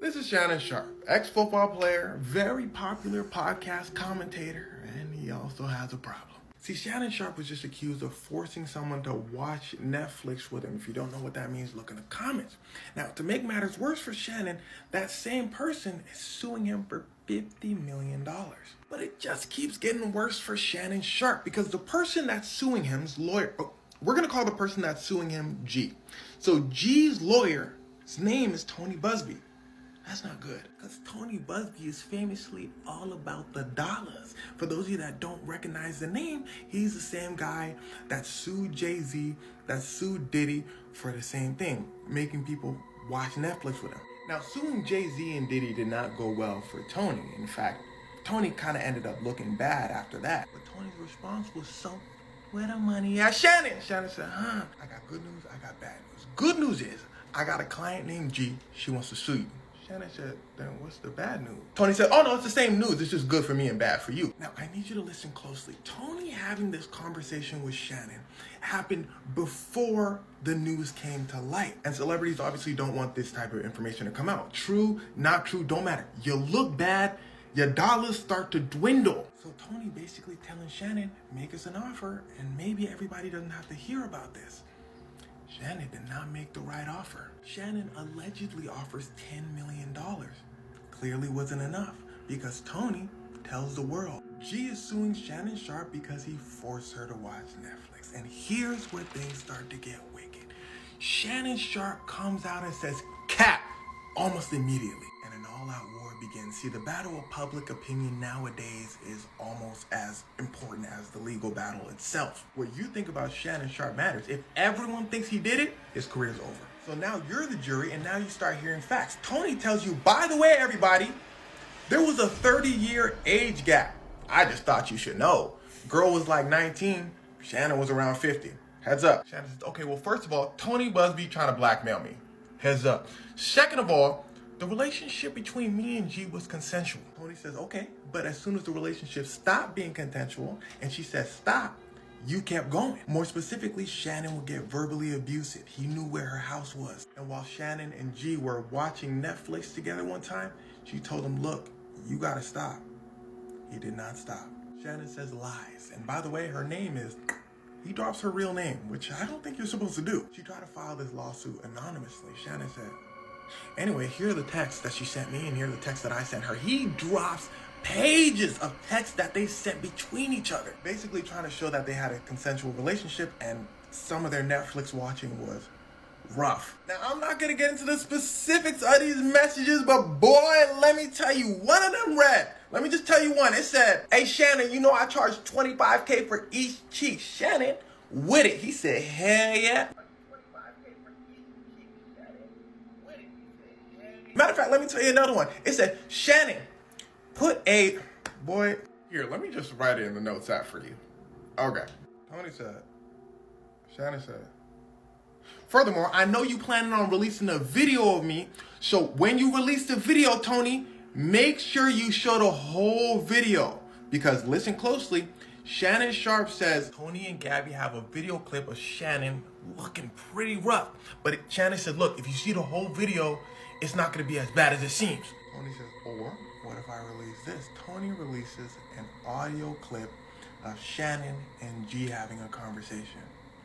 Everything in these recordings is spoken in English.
This is Shannon Sharp, ex-football player, very popular podcast commentator, and he also has a problem. See, Shannon Sharp was just accused of forcing someone to watch Netflix with him. If you don't know what that means, look in the comments. Now, to make matters worse for Shannon, that same person is suing him for $50 million. But it just keeps getting worse for Shannon Sharp because the person that's suing him's lawyer, we're going to call the person that's suing him G. So G's lawyer, his name is Tony Busby. That's not good, because Tony Busby is famously all about the dollars. For those of you that don't recognize the name, he's the same guy that sued Jay-Z, that sued Diddy for the same thing, making people watch Netflix with him. Now, suing Jay-Z and Diddy did not go well for Tony. In fact, Tony kind of ended up looking bad after that. But Tony's response was, so, where the money at, Shannon? Shannon said, I got good news, I got bad news. Good news is, I got a client named G, she wants to sue you. Shannon said, then what's the bad news? Tony said, oh no, it's the same news. It's just good for me and bad for you. Now, I need you to listen closely. Tony having this conversation with Shannon happened before the news came to light. And celebrities obviously don't want this type of information to come out. True, not true, don't matter. You look bad, your dollars start to dwindle. So Tony basically telling Shannon, make us an offer and maybe everybody doesn't have to hear about this. Shannon did not make the right offer. Shannon allegedly offers $10 million. Clearly wasn't enough because Tony tells the world G is suing Shannon Sharp because he forced her to watch Netflix. And here's where things start to get wicked. Shannon Sharp comes out and says, cap, almost immediately. And an all-out war begins. See, the battle of public opinion nowadays is almost as important as the legal battle itself. What you think about Shannon Sharp matters. If everyone thinks he did it, his career's over. So now you're the jury, and now you start hearing facts. Tony tells you, by the way, everybody, there was a 30-year age gap. I just thought you should know. Girl was like 19, Shannon was around 50. Heads up. Shannon says, okay, well, first of all, Tony Busby trying to blackmail me. Heads up. Second of all, the relationship between me and G was consensual. Tony says, okay, but as soon as the relationship stopped being consensual and she said stop, you kept going. More specifically, Shannon would get verbally abusive. He knew where her house was. And while Shannon and G were watching Netflix together one time, she told him, look, you gotta stop. He did not stop. Shannon says lies. And by the way, her name is, he drops her real name, which I don't think you're supposed to do. She tried to file this lawsuit anonymously. Shannon said, anyway, here are the texts that she sent me and here are the texts that I sent her. He drops pages of texts that they sent between each other, basically trying to show that they had a consensual relationship and some of their Netflix watching was rough. Now, I'm not going to get into the specifics of these messages, but boy, let me tell you, one of them read. Let me just tell you one. It said, hey, Shannon, you know I charge $25K for each cheek. Shannon, with it. He said, hell yeah. Matter of fact, let me tell you another one. It said, Shannon, put a, boy, here, let me just write it in the notes app for you. Okay. Tony said, Shannon said, furthermore, I know you planning on releasing a video of me, so when you release the video, Tony, make sure you show the whole video. Because listen closely, Shannon Sharp says Tony and Gabby have a video clip of Shannon looking pretty rough. But Shannon said, look, if you see the whole video, it's not going to be as bad as it seems. Tony says, or what if I release this? Tony releases an audio clip of Shannon and G having a conversation.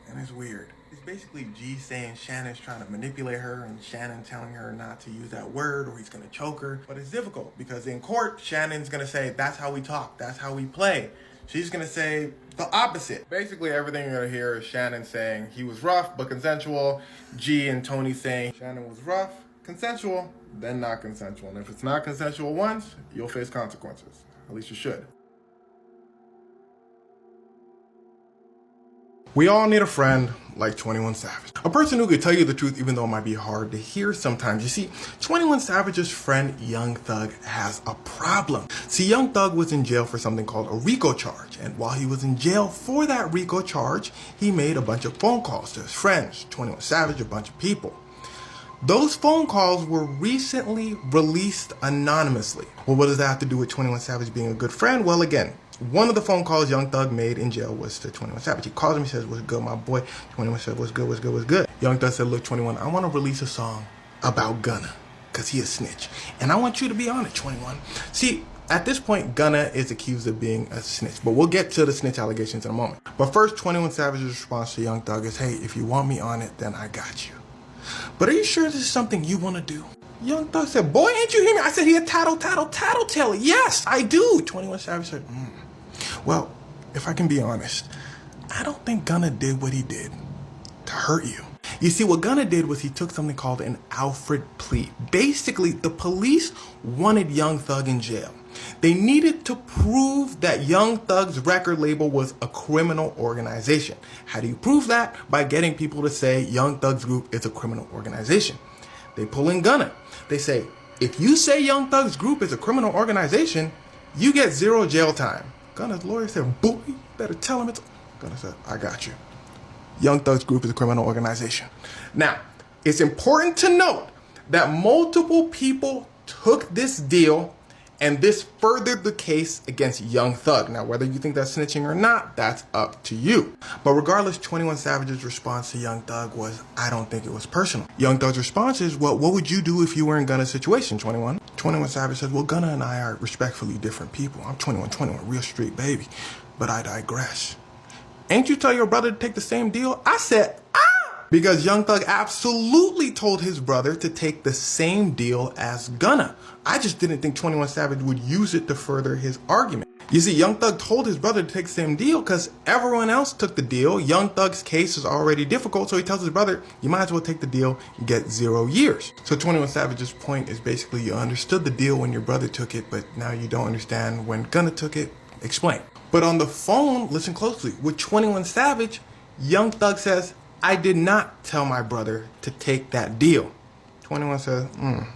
And it's weird. It's basically G saying Shannon's trying to manipulate her and Shannon telling her not to use that word or he's going to choke her. But it's difficult because in court, Shannon's going to say, that's how we talk. That's how we play. She's going to say the opposite. Basically, everything you're going to hear is Shannon saying he was rough but consensual. G and Tony saying Shannon was rough, consensual, then not consensual. And if it's not consensual once, you'll face consequences. At least you should. We all need a friend like 21 Savage. A person who could tell you the truth even though it might be hard to hear sometimes. You see, 21 Savage's friend Young Thug has a problem. See, Young Thug was in jail for something called a RICO charge. And while he was in jail for that RICO charge, he made a bunch of phone calls to his friends, 21 Savage, a bunch of people. Those phone calls were recently released anonymously. Well, what does that have to do with 21 Savage being a good friend? Well, again, one of the phone calls Young Thug made in jail was to 21 Savage. He calls him, he says, what's good, my boy? 21 said, what's good, what's good, what's good? Young Thug said, look, 21, I want to release a song about Gunna. because he a snitch. And I want you to be on it, 21. See, at this point, Gunna is accused of being a snitch, but we'll get to the snitch allegations in a moment. But first, 21 Savage's response to Young Thug is, hey, if you want me on it, then I got you. But are you sure this is something you want to do? Young Thug said, boy, ain't you hear me? I said he a tattletale. Yes, I do. 21 Savage said, well, if I can be honest, I don't think Gunna did what he did to hurt you. You see, what Gunna did was he took something called an Alfred plea. Basically, the police wanted Young Thug in jail. They needed to prove that Young Thug's record label was a criminal organization. How do you prove that? By getting people to say Young Thug's group is a criminal organization. They pull in Gunna. They say, if you say Young Thug's group is a criminal organization, you get 0 jail time. Gunna's lawyer said, boy, you better tell him it's... Gunna said, I got you. Young Thug's group is a criminal organization. Now, it's important to note that multiple people took this deal and this furthered the case against Young Thug. Now, whether you think that's snitching or not, that's up to you. But regardless, 21 Savage's response to Young Thug was, I don't think it was personal. Young Thug's response is, well, what would you do if you were in Gunna's situation, 21? 21 Savage says, well, Gunna and I are respectfully different people. I'm 21, real street baby. But I digress. Ain't you tell your brother to take the same deal? I said, because Young Thug absolutely told his brother to take the same deal as Gunna. I just didn't think 21 Savage would use it to further his argument. You see, Young Thug told his brother to take the same deal because everyone else took the deal. Young Thug's case is already difficult, so he tells his brother, you might as well take the deal and get 0 years. So 21 Savage's point is basically you understood the deal when your brother took it, but now you don't understand when Gunna took it. Explain. But on the phone, listen closely, with 21 Savage, Young Thug says, I did not tell my brother to take that deal. 21 says,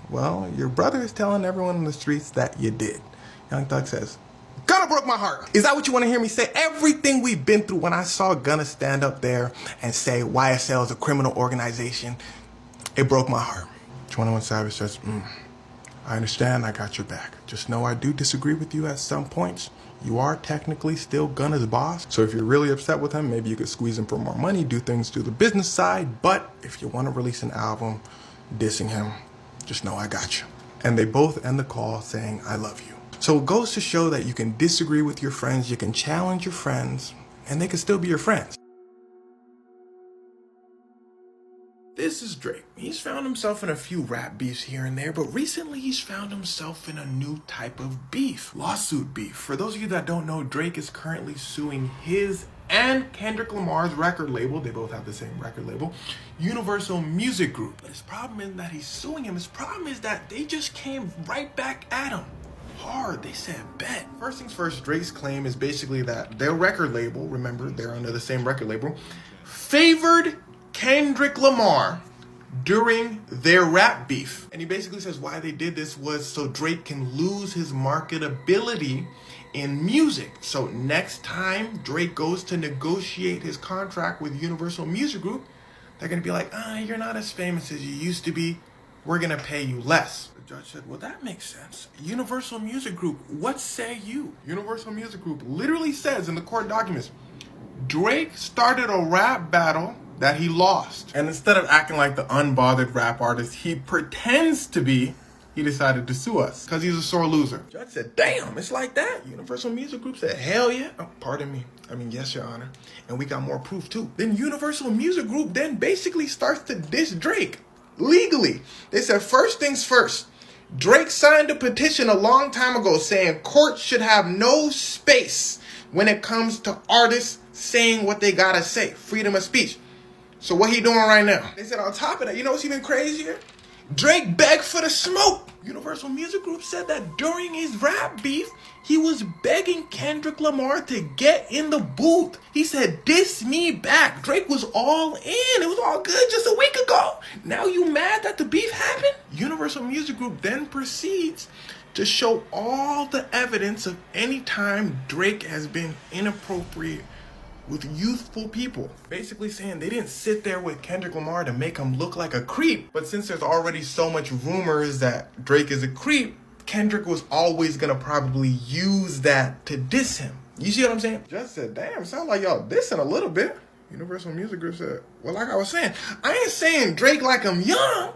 well, your brother is telling everyone in the streets that you did. Young Thug says, Gunna broke my heart. Is that what you want to hear me say? Everything we've been through, when I saw Gunna stand up there and say YSL is a criminal organization, it broke my heart. 21 Savage says, I understand, I got your back. Just know I do disagree with you at some points. You are technically still Gunna's boss. So if you're really upset with him, maybe you could squeeze him for more money, do things through the business side. But if you want to release an album dissing him, just know I got you. And they both end the call saying, I love you. So it goes to show that you can disagree with your friends, you can challenge your friends, and they can still be your friends. This is Drake. He's found himself in a few rap beefs here and there, but recently he's found himself in a new type of beef, lawsuit beef. For those of you that don't know, Drake is currently suing his and Kendrick Lamar's record label, they both have the same record label, Universal Music Group. But his problem isn't that he's suing him, his problem is that they just came right back at him. Hard, they said bet. First things first, Drake's claim is basically that their record label, remember they're under the same record label, favored Kendrick Lamar during their rap beef. And he basically says why they did this was so Drake can lose his marketability in music. So next time Drake goes to negotiate his contract with Universal Music Group, they're gonna be like, you're not as famous as you used to be. We're gonna pay you less. The judge said, well, that makes sense. Universal Music Group, what say you? Universal Music Group literally says in the court documents, Drake started a rap battle that he lost. And instead of acting like the unbothered rap artist he pretends to be, he decided to sue us because he's a sore loser. Judge said, damn, it's like that? Universal Music Group said, hell yeah. Oh, pardon me. I mean, yes, your honor. And we got more proof too. Then Universal Music Group then basically starts to diss Drake legally. They said, first things first, Drake signed a petition a long time ago saying courts should have no space when it comes to artists saying what they gotta say. Freedom of speech. So what he doing right now? They said on top of that, you know what's even crazier? Drake begged for the smoke. Universal Music Group said that during his rap beef, he was begging Kendrick Lamar to get in the booth. He said, diss me back. Drake was all in. It was all good just a week ago. Now you mad that the beef happened? Universal Music Group then proceeds to show all the evidence of any time Drake has been inappropriate with youthful people. Basically saying they didn't sit there with Kendrick Lamar to make him look like a creep. But since there's already so much rumors that Drake is a creep, Kendrick was always gonna probably use that to diss him. You see what I'm saying? Judge said, damn, sound like y'all dissing a little bit. Universal Music Group said, well, like I was saying, I ain't saying Drake like I'm young.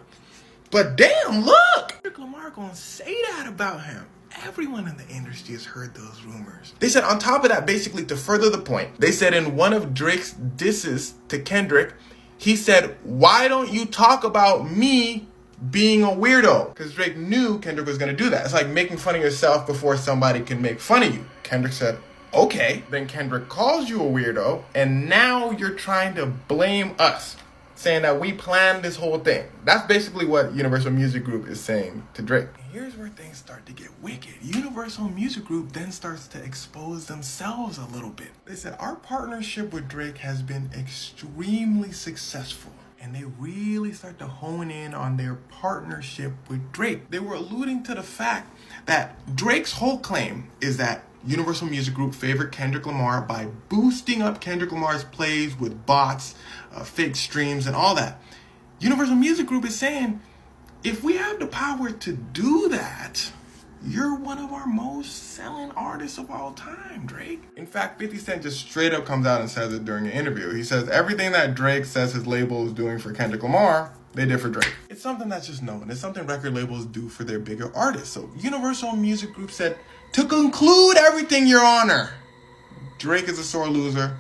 But damn, look! Kendrick Lamar gonna say that about him. Everyone in the industry has heard those rumors. They said on top of that, basically to further the point, they said in one of Drake's disses to Kendrick, he said, "Why don't you talk about me being a weirdo?" Because Drake knew Kendrick was gonna do that. It's like making fun of yourself before somebody can make fun of you. Kendrick said, "Okay." Then Kendrick calls you a weirdo, and now you're trying to blame us, saying that we planned this whole thing. That's basically what Universal Music Group is saying to Drake. Here's where things start to get wicked. Universal Music Group then starts to expose themselves a little bit. They said, "Our partnership with Drake has been extremely successful." And they really start to hone in on their partnership with Drake. They were alluding to the fact that Drake's whole claim is that Universal Music Group favored Kendrick Lamar by boosting up Kendrick Lamar's plays with bots, fake streams, and all that. Universal Music Group is saying, if we have the power to do that, you're one of our most selling artists of all time, Drake. In fact, 50 Cent just straight up comes out and says it during an interview. He says everything that Drake says his label is doing for Kendrick Lamar, they did for Drake. It's something that's just known. It's something record labels do for their bigger artists. So Universal Music Group said, to conclude everything, Your Honor, Drake is a sore loser.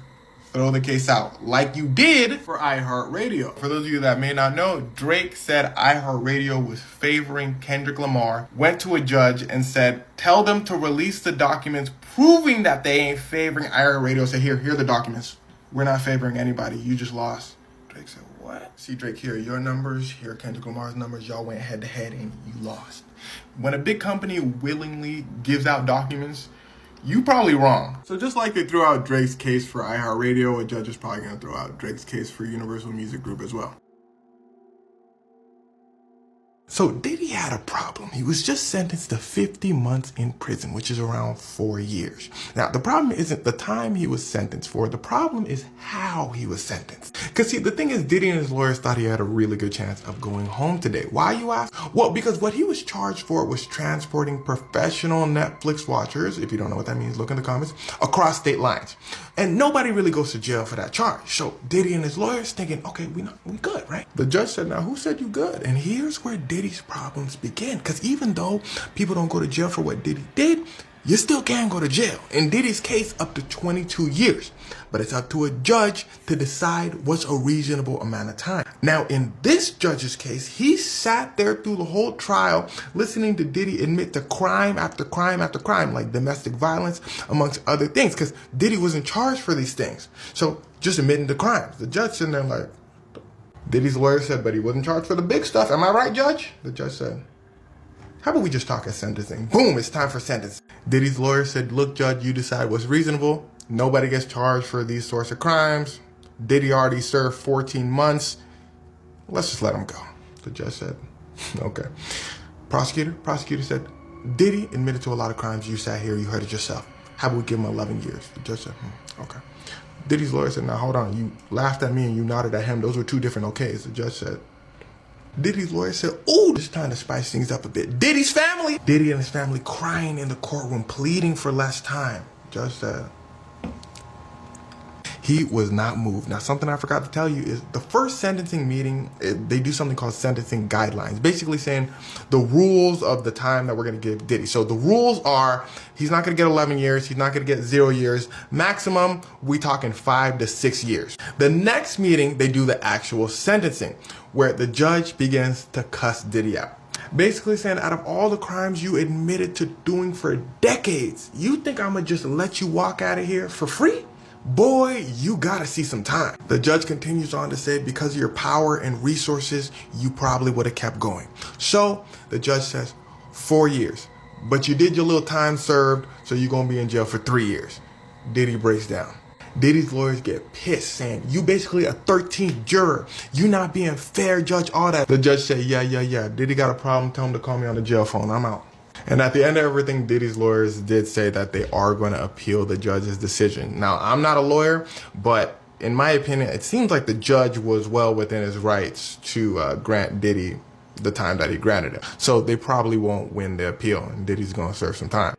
Throw the case out, like you did for iHeartRadio. For those of you that may not know, Drake said iHeartRadio was favoring Kendrick Lamar, went to a judge and said, tell them to release the documents proving that they ain't favoring iHeartRadio. Say, here are the documents. We're not favoring anybody. You just lost. Drake said, what? See, Drake, here are your numbers. Here are Kendrick Lamar's numbers. Y'all went head to head and you lost. When a big company willingly gives out documents, you probably wrong. So just like they threw out Drake's case for iHeartRadio, a judge is probably gonna throw out Drake's case for Universal Music Group as well. So Diddy had a problem. He was just sentenced to 50 months in prison, which is around 4 years. Now, the problem isn't the time he was sentenced for. The problem is how he was sentenced. Because see, the thing is, Diddy and his lawyers thought he had a really good chance of going home today. Why, you ask? Well, because what he was charged for was transporting professional Netflix watchers, if you don't know what that means, look in the comments, across state lines. And nobody really goes to jail for that charge. So Diddy and his lawyers thinking, okay, we good, right? The judge said, now who said you good? And here's where Diddy's problems begin. Because even though people don't go to jail for what Diddy did, you still can go to jail. In Diddy's case, up to 22 years. But it's up to a judge to decide what's a reasonable amount of time. Now, in this judge's case, he sat there through the whole trial, listening to Diddy admit to crime after crime after crime, like domestic violence, amongst other things, because Diddy wasn't charged for these things. So just admitting to crimes. The judge sitting there like, Diddy's lawyer said, but he wasn't charged for the big stuff. Am I right, Judge? The judge said, how about we just talk at sentencing? Boom, it's time for sentencing. Diddy's lawyer said, look, Judge, you decide what's reasonable. Nobody gets charged for these sorts of crimes. Diddy already served 14 months. Let's just let him go. The judge said, okay. Prosecutor said, Diddy admitted to a lot of crimes. You sat here, you heard it yourself. How about we give him 11 years? The judge said, okay. Diddy's lawyer said, now hold on, you laughed at me and you nodded at him. Those were two different okays. The judge said, Diddy's lawyer said, ooh, this is time to spice things up a bit. Diddy and his family crying in the courtroom, pleading for less time. The judge said, he was not moved. Now, something I forgot to tell you is the first sentencing meeting, they do something called sentencing guidelines, basically saying the rules of the time that we're going to give Diddy. So the rules are he's not going to get 11 years. He's not going to get 0 years. Maximum, we talking 5 to 6 years. The next meeting, they do the actual sentencing where the judge begins to cuss Diddy out. Basically saying, out of all the crimes you admitted to doing for decades, you think I'm going to just let you walk out of here for free? Boy, you gotta see some time. The judge continues on to say, because of your power and resources, you probably would have kept going. So the judge says 4 years, but you did your little time served, so you're gonna be in jail for 3 years. Diddy breaks down. Diddy's lawyers get pissed, saying, you basically a 13th juror. You not being fair, judge, all that. The judge said, yeah. Diddy got a problem, tell him to call me on the jail phone. I'm out. And at the end of everything, Diddy's lawyers did say that they are going to appeal the judge's decision. Now, I'm not a lawyer, but in my opinion, it seems like the judge was well within his rights to grant Diddy the time that he granted him. So they probably won't win the appeal, and Diddy's going to serve some time.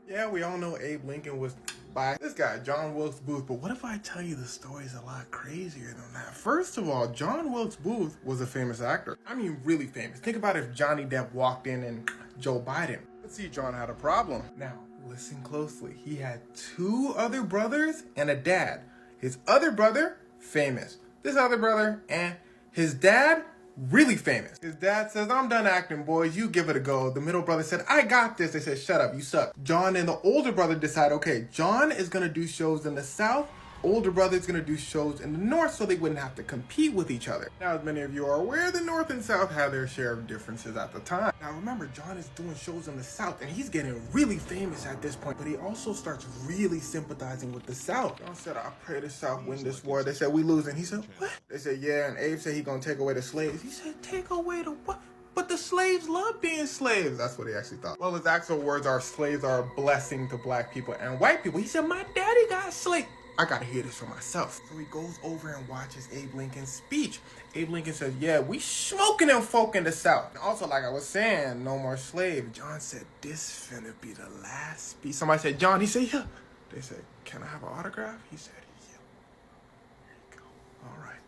Yeah, we all know Abe Lincoln was by this guy, John Wilkes Booth. But what if I tell you the story's a lot crazier than that? First of all, John Wilkes Booth was a famous actor. I mean, really famous. Think about if Johnny Depp walked in and Joe Biden. Let's see, John had a problem. Now, listen closely. He had 2 other brothers and a dad. His other brother, famous. This other brother and his dad, really famous. His dad says, I'm done acting, boys. You give it a go. The middle brother said, I got this. They said, shut up. You suck. John and the older brother decide, okay, John is going to do shows in the South. Older brother is going to do shows in the North so they wouldn't have to compete with each other. Now, as many of you are aware, the North and South had their share of differences at the time. Now, remember, John is doing shows in the South and he's getting really famous at this point, but he also starts really sympathizing with the South. John said, I pray the South win this war. They said, we losing. He said, what? They said, yeah, and Abe said he gonna take away the slaves. He said, take away the what? But the slaves love being slaves. That's what he actually thought. Well, his actual words are, slaves are a blessing to black people and white people. He said, my daddy got slaves. I gotta hear this for myself. So he goes over and watches Abe Lincoln's speech. Abe Lincoln says, yeah, we smoking them folk in the South. And also, like I was saying, no more slaves. John said, this finna be the last speech. Somebody said, John, he said, yeah. They said, can I have an autograph? He said, yeah. Here you go. All right.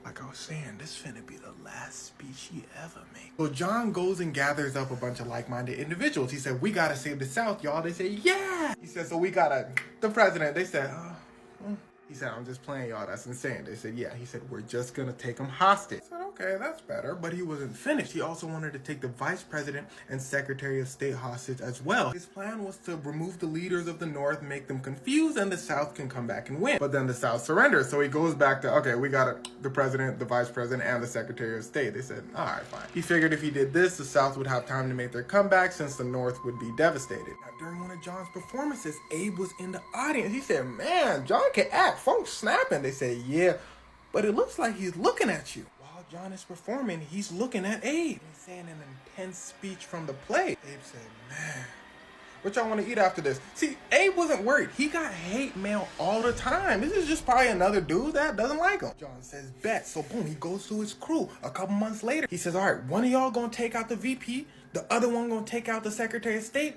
Like I was saying, this finna be the last speech he ever made. So John goes and gathers up a bunch of like-minded individuals. He said, we gotta save the South, y'all. They said, yeah. He said, so we gotta, the president, they said, he said, I'm just playing, y'all. That's insane. They said, yeah. He said, we're just going to take him hostage. I said, okay, that's better. But he wasn't finished. He also wanted to take the vice president and secretary of state hostage as well. His plan was to remove the leaders of the North, make them confused, and the South can come back and win. But then the South surrenders. So he goes back to, okay, we got the president, the vice president, and the secretary of state. They said, all right, fine. He figured if he did this, the South would have time to make their comeback since the North would be devastated. Now, during one of John's performances, Abe was in the audience. He said, man, John can act. Folks snapping. They say, yeah, but it looks like he's looking at you. While John is performing, he's looking at Abe. He's saying an intense speech from the play. Abe said, man, what y'all want to eat after this? See, Abe wasn't worried. He got hate mail all the time. This is just probably another dude that doesn't like him. John says, bet. So boom, he goes to his crew. A couple months later, he says, all right, one of y'all gonna take out the VP. The other one gonna take out the Secretary of State.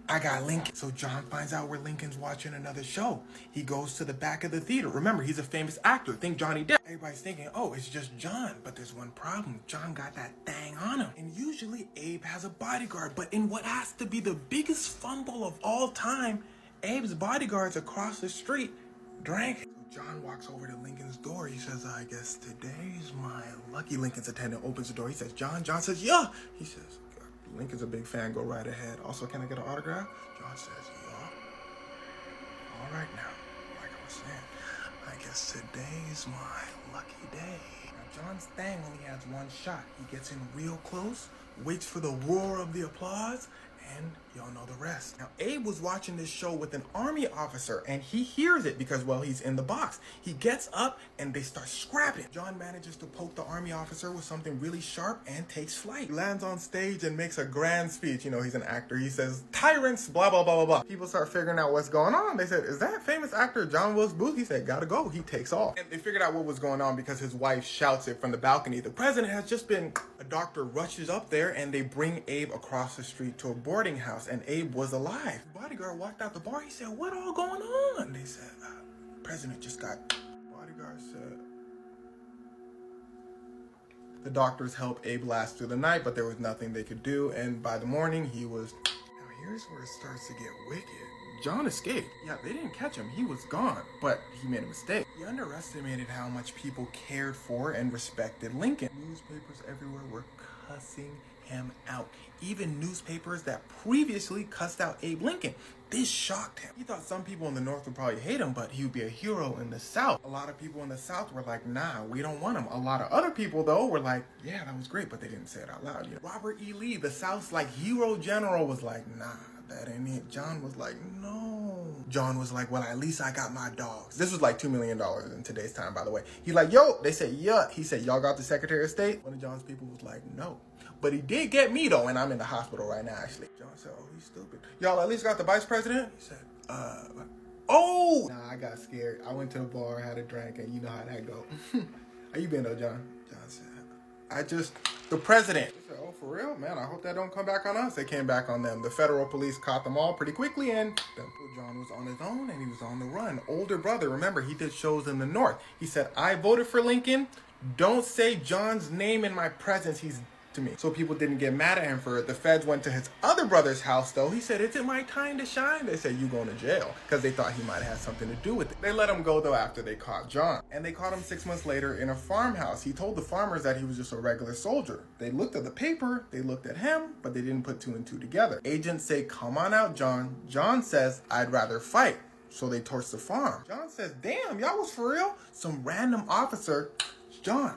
I got Lincoln. So John finds out where Lincoln's watching another show. He goes to the back of the theater. Remember, he's a famous actor. Think Johnny Depp. Everybody's thinking, oh, it's just John. But there's one problem. John got that thing on him. And usually Abe has a bodyguard. But in what has to be the biggest fumble of all time, Abe's bodyguards across the street drank. So John walks over to Lincoln's door. He says, I guess today's my lucky. Lincoln's attendant opens the door. He says, John. John says, yeah. He says, Lincoln's a big fan. Go right ahead. Also, can I get an autograph? John says, yeah. All right now. Like I was saying, I guess today's my lucky day. Now, John's thing only has one shot. He gets in real close, waits for the roar of the applause, and y'all know the rest. Now, Abe was watching this show with an army officer, and he hears it because, well, he's in the box. He gets up, and they start scrapping. John manages to poke the army officer with something really sharp and takes flight. He lands on stage and makes a grand speech. You know, he's an actor. He says, tyrants, blah, blah, blah, blah, blah. People start figuring out what's going on. They said, is that famous actor John Wilkes Booth? He said, gotta go. He takes off. And they figured out what was going on because his wife shouts it from the balcony. The president has just been... A doctor rushes up there, and they bring Abe across the street to a boarding house, and Abe was alive. The bodyguard walked out the bar. He said, what all going on? They said, president just got... Bodyguard said... The doctors helped Abe last through the night, but there was nothing they could do, and by the morning, he was... Now here's where it starts to get wicked. John escaped. Yeah, they didn't catch him. He was gone, but he made a mistake. He underestimated how much people cared for and respected Lincoln. Newspapers everywhere were cussing him out. Even newspapers that previously cussed out Abe Lincoln. This shocked him. He thought some people in the North would probably hate him, but he would be a hero in the South. A lot of people in the South were like, nah, we don't want him. A lot of other people, though, were like, yeah, that was great, but they didn't say it out loud. You know? Robert E. Lee, the South's like hero general, was like, nah, that ain't it. John was like, no. John was like, well, at least I got my dogs. This was like $2 million in today's time, by the way. He's like, yo, they said, yeah. He said, y'all got the Secretary of State? One of John's people was like, no. But he did get me, though, and I'm in the hospital right now, actually. John said, oh, he's stupid. Y'all at least got the vice president? He said, oh! Nah, I got scared. I went to the bar, had a drink, and you know how that go. How you been, though, John? John said, the president. He said, oh, for for real? Man, I hope that don't come back on us. They came back on them. The federal police caught them all pretty quickly, and John was on his own, and he was on the run. Older brother, remember, he did shows in the North. He said, I voted for Lincoln. Don't say John's name in my presence. He's to me. So people didn't get mad at him for it. The feds went to his other brother's house, though. He said, is it my time to shine? They said, you going to jail, because they thought he might have had something to do with it. They let him go, though, after they caught John. And they caught him 6 months later in a farmhouse. He told the farmers that he was just a regular soldier. They looked at the paper, they looked at him, but they didn't put two and two together. Agents say, come on out, John. John says, I'd rather fight. So they torched the farm. John says, damn, y'all was for real? Some random officer, John.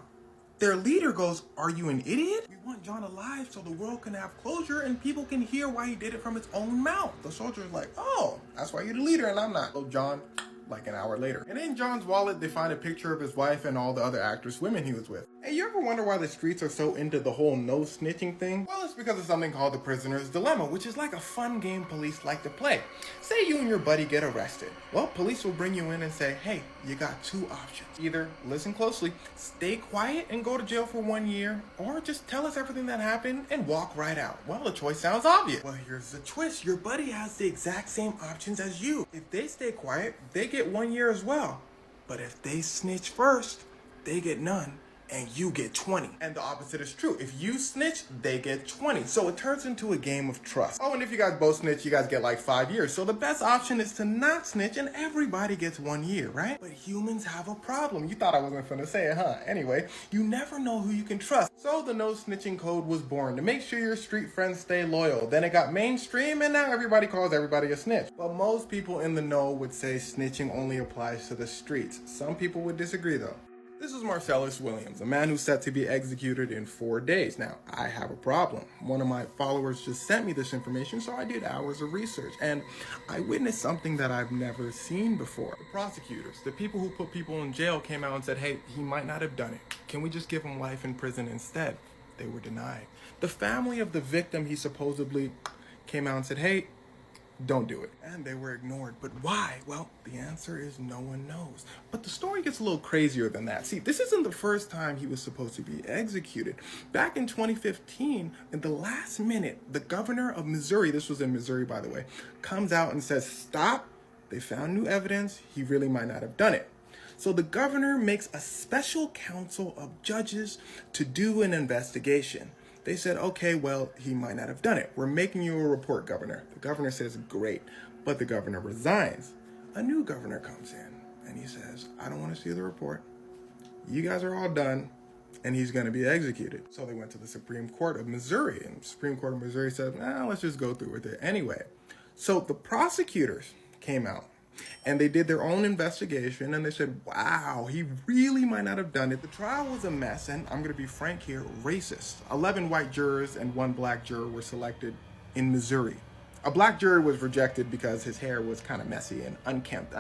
Their leader goes, are you an idiot? We want John alive so the world can have closure and people can hear why he did it from his own mouth. The soldier's like, oh, that's why you're the leader and I'm not. So John, like an hour later. And in John's wallet, they find a picture of his wife and all the other actress women he was with. Hey, you ever wonder why the streets are so into the whole no snitching thing? Well, it's because of something called the prisoner's dilemma, which is like a fun game police like to play. Say you and your buddy get arrested. Well, police will bring you in and say, hey, you got two options. Either listen closely, stay quiet and go to jail for 1 year, or just tell us everything that happened and walk right out. Well, the choice sounds obvious. Well, here's the twist. Your buddy has the exact same options as you. If they stay quiet, they get 1 year as well. But if they snitch first, they get none. And you get 20. And the opposite is true. If you snitch, they get 20. So it turns into a game of trust. Oh, and if you guys both snitch, you guys get like 5 years. So the best option is to not snitch and everybody gets 1 year, right? But humans have a problem. You thought I wasn't gonna say it, huh? Anyway, you never know who you can trust. So the no snitching code was born to make sure your street friends stay loyal. Then it got mainstream and now everybody calls everybody a snitch. But most people in the know would say snitching only applies to the streets. Some people would disagree though. This is Marcellus Williams, a man who's set to be executed in 4 days. Now, I have a problem. One of my followers just sent me this information, so I did hours of research, and I witnessed something that I've never seen before. The prosecutors, the people who put people in jail, came out and said, hey, he might not have done it. Can we just give him life in prison instead? They were denied. The family of the victim he supposedly came out and said, hey, don't do it. And they were ignored. But why? Well, the answer is no one knows. But the story gets a little crazier than that. See, this isn't the first time he was supposed to be executed. Back in 2015, in the last minute, the governor of Missouri, this was in Missouri, by the way, comes out and says, stop. They found new evidence. He really might not have done it. So the governor makes a special council of judges to do an investigation. They said, okay, well, he might not have done it. We're making you a report, Governor. The governor says, great. But the governor resigns. A new governor comes in and he says, I don't want to see the report. You guys are all done. And he's going to be executed. So they went to the Supreme Court of Missouri. And the Supreme Court of Missouri said, let's just go through with it anyway. So the prosecutors came out. And they did their own investigation and they said, wow, he really might not have done it. The trial was a mess and I'm going to be frank here, racist. 11 white jurors and 1 black juror were selected in Missouri. A black jury was rejected because his hair was kind of messy and unkempt.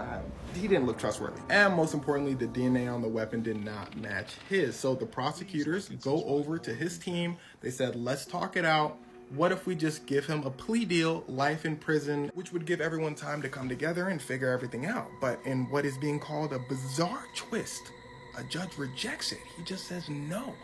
He didn't look trustworthy. And most importantly, the DNA on the weapon did not match his. So the prosecutors go over to his team. They said, let's talk it out. What if we just give him a plea deal, life in prison, which would give everyone time to come together and figure everything out. But in what is being called a bizarre twist, a judge rejects it. He just says, no,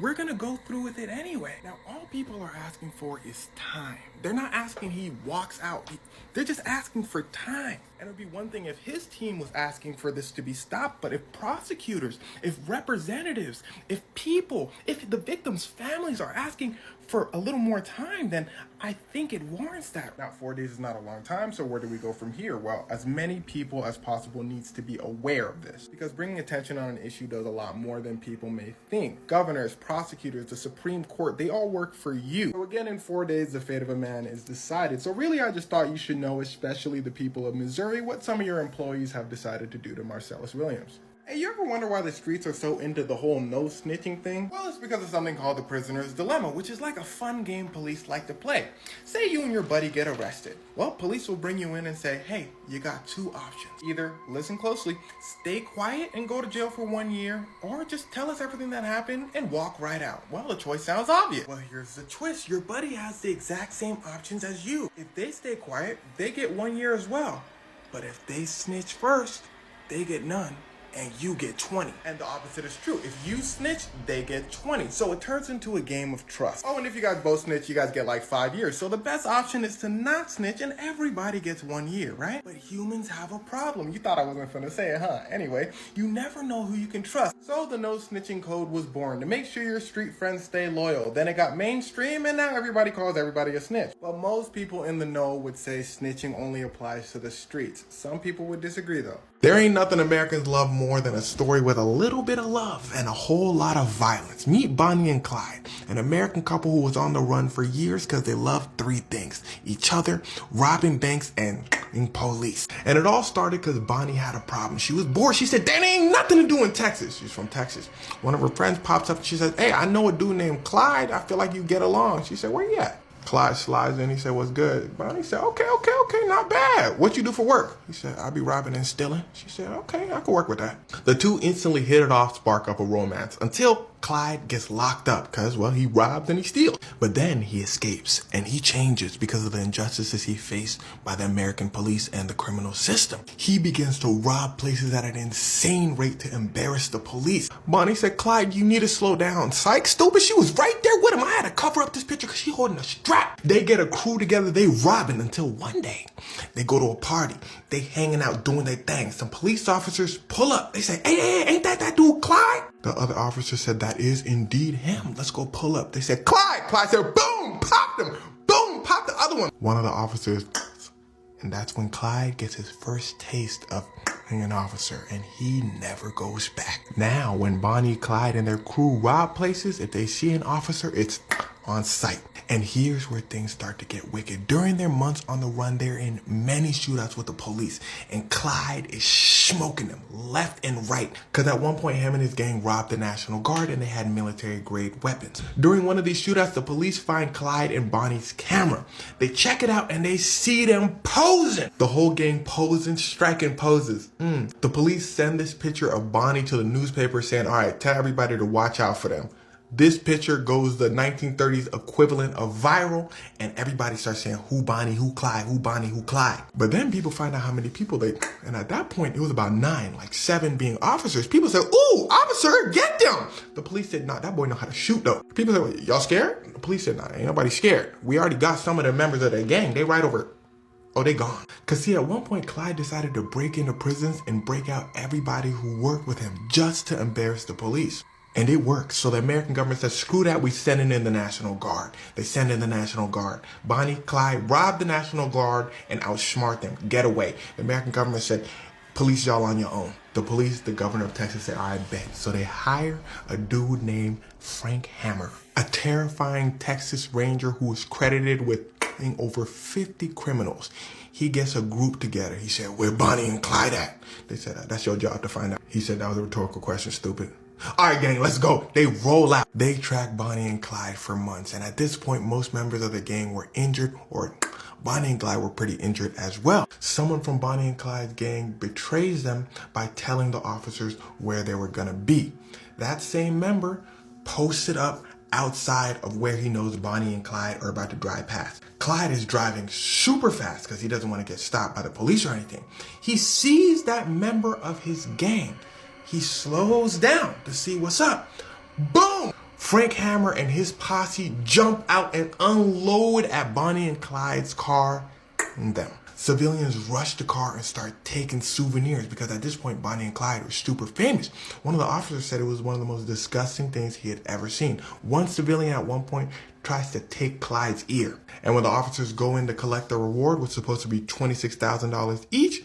we're gonna go through with it anyway. Now, all people are asking for is time. They're not asking he walks out. They're just asking for time. And it would be one thing if his team was asking for this to be stopped, but if prosecutors, if representatives, if people, if the victims' families are asking for a little more time, then I think it warrants that. Now, 4 days is not a long time, so where do we go from here? Well, as many people as possible needs to be aware of this, because bringing attention on an issue does a lot more than people may think. Governors, prosecutors, the Supreme Court, they all work for you. So again, in 4 days, the fate of a man is decided. So really, I just thought you should know, especially the people of Missouri, what some of your employees have decided to do to Marcellus Williams. Hey, you ever wonder why the streets are so into the whole no snitching thing? Well, it's because of something called the prisoner's dilemma, which is like a fun game police like to play. Say you and your buddy get arrested. Well, police will bring you in and say, hey, you got two options. Either listen closely, stay quiet and go to jail for 1 year, or just tell us everything that happened and walk right out. Well, the choice sounds obvious. Well, here's the twist. Your buddy has the exact same options as you. If they stay quiet, they get 1 year as well. But if they snitch first, they get none. and you get 20. And the opposite is true. If you snitch, they get 20. So it turns into a game of trust. Oh, and if you guys both snitch, you guys get like 5 years. So the best option is to not snitch and everybody gets 1 year, right? But humans have a problem. You thought I wasn't gonna say it, huh? Anyway, you never know who you can trust. So the no snitching code was born to make sure your street friends stay loyal. Then it got mainstream and now everybody calls everybody a snitch. But most people in the know would say snitching only applies to the streets. Some people would disagree though. There ain't nothing Americans love more than a story with a little bit of love and a whole lot of violence. Meet Bonnie and Clyde, an American couple who was on the run for years because they loved 3 things: each other, robbing banks, and police. And it all started because Bonnie had a problem. She was bored. She said, there ain't nothing to do in Texas. She's from Texas. One of her friends pops up and she says, hey, I know a dude named Clyde. I feel like you get along. She said, where you at? Clyde slides in. He said, what's good? Bonnie said, okay, not bad. What you do for work? He said, I be robbing and stealing. She said, okay, I can work with that. The two instantly hit it off, spark up a romance until Clyde gets locked up because, well, he robbed and he steals. But then he escapes and he changes because of the injustices he faced by the American police and the criminal system. He begins to rob places at an insane rate to embarrass the police. Bonnie said, Clyde, you need to slow down. Psych, stupid, she was right there with him. I had to cover up this picture because she holding a strap. They get a crew together, they robbing until one day they go to a party. They hanging out doing their thing. Some police officers pull up. They say, hey, ain't that dude Clyde? The other officer said, that is indeed him. Let's go pull up. They said, Clyde. Clyde said, boom, popped him. Boom, popped the other one. One of the officers, and that's when Clyde gets his first taste of being an officer, and he never goes back. Now, when Bonnie, Clyde, and their crew rob places, if they see an officer, it's on sight. And here's where things start to get wicked. During their months on the run, they're in many shootouts with the police, and Clyde is smoking them left and right. Because at one point, him and his gang robbed the National Guard, and they had military-grade weapons. During one of these shootouts, the police find Clyde and Bonnie's camera. They check it out, and they see them posing. The whole gang posing, striking poses. The police send this picture of Bonnie to the newspaper saying, all right, tell everybody to watch out for them. This picture goes the 1930s equivalent of viral, and everybody starts saying, who Bonnie, who Clyde, who Bonnie, who Clyde. But then people find out how many people and at that point, it was about 9, like 7 being officers. People said, ooh, officer, get them. The police said, nah, that boy know how to shoot though. People said, well, y'all scared? The police said, nah, ain't nobody scared. We already got some of the members of the gang. They right over. Oh, they gone. Cause see, at one point, Clyde decided to break into prisons and break out everybody who worked with him just to embarrass the police. And it works. So the American government says, screw that, we sending in the National Guard. They send in the National Guard. Bonnie, Clyde robbed the National Guard and outsmart them. Get away. The American government said, police, y'all on your own. The police, the governor of Texas said, I bet. So they hire a dude named Frank Hammer, a terrifying Texas Ranger who is credited with killing over 50 criminals. He gets a group together. He said, where Bonnie and Clyde at? They said, that's your job to find out. He said, that was a rhetorical question, stupid. All right, gang, let's go. They roll out. They track Bonnie and Clyde for months. And at this point, most members of the gang were injured, or Bonnie and Clyde were pretty injured as well. Someone from Bonnie and Clyde's gang betrays them by telling the officers where they were gonna be. That same member posted up outside of where he knows Bonnie and Clyde are about to drive past. Clyde is driving super fast because he doesn't want to get stopped by the police or anything. He sees that member of his gang. He slows down to see what's up. Boom! Frank Hammer and his posse jump out and unload at Bonnie and Clyde's car and them. Civilians rush the car and start taking souvenirs because at this point, Bonnie and Clyde were super famous. One of the officers said it was one of the most disgusting things he had ever seen. One civilian at one point tries to take Clyde's ear. And when the officers go in to collect the reward, which was supposed to be $26,000 each,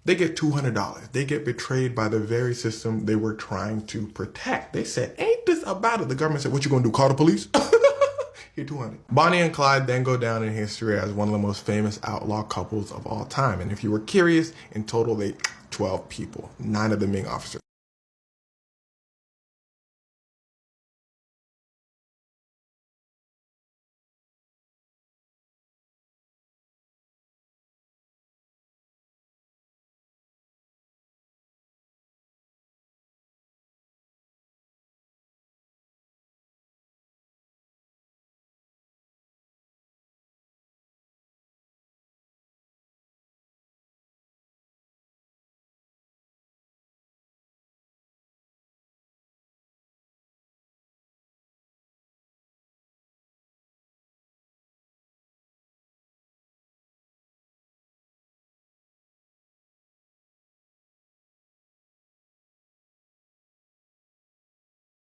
they get $200. They get betrayed by the very system they were trying to protect. They said, ain't this about it? The government said, what you gonna do, call the police? Here, 200. Bonnie and Clyde then go down in history as one of the most famous outlaw couples of all time. And if you were curious, in total, they 12 people, 9 of them being officers.